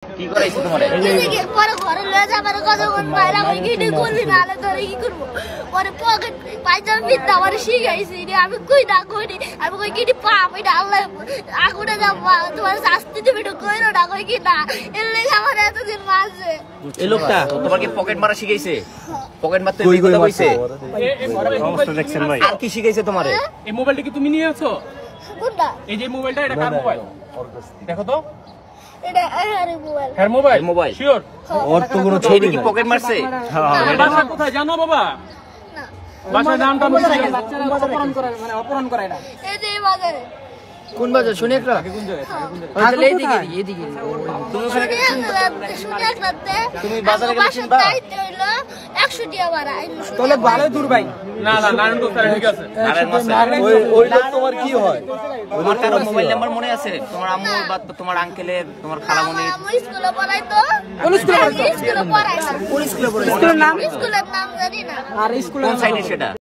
কি করাইছে তোমারে? পরে ঘরে লয়ে যাবার কতক্ষণ বাইরে ওই গিয়ে করবি না আলে ধরে কি করবো পরে পকেট পাইজাম বিদ্যা আমার শিখাইছি আমি কই না করি আমি কই কি পাপ এটা আল্লাহ আগুনে যাবো তোমার শাস্তি তুমি একটু কইরো না কই কি না এর লেগে আমার এতদিন মারছে এই লোকটা তোমার কি পকেট মারা শিখাইছে? পকেট মারতে এই কথা কইছে? অবস্থা দেখছেন ভাই। আর কি শিখাইছে তোমারে? এই মোবাইলটা কি তুমি নিয়েছো? কোনটা এই যে মোবাইলটা এটা কার মোবাইল? দেখো তো। এটা আরে মোবাইল কার মোবাইল? এই মোবাইল। শিওর? ওর তো কোনো ছবি ছবি কি নাই। পকেট মারছে? বাসা কোথায় জানো বাবা? না বাসার নামটা বলে দাও। এই যে এই বাজারে কোন বাজার শুনে একটা তাহলে এইদিকে এইদিকে তুমি ওখানে শুনে এক রাতে তুমি বাজারে গেলে চিনবা? 100 টাকা ভাড়া তাহলে ভালো দূর ভাই না না নারায়ণ দোস্ত ঠিক আছে। নারায়ণ মাসে ওই লোক তোমার কি হয়? তোমার কারো মোবাইল নাম্বার মনে আছে? তোমার আম্মু বা তোমার আঙ্কেলের, তোমার খালামণির? আমার স্কুলে পড়াই তো স্কুলে পড়াই না কোন স্কুলে পড়ে স্কুলের নাম জানি না আর স্কুলে কোন সাইডে সেটা?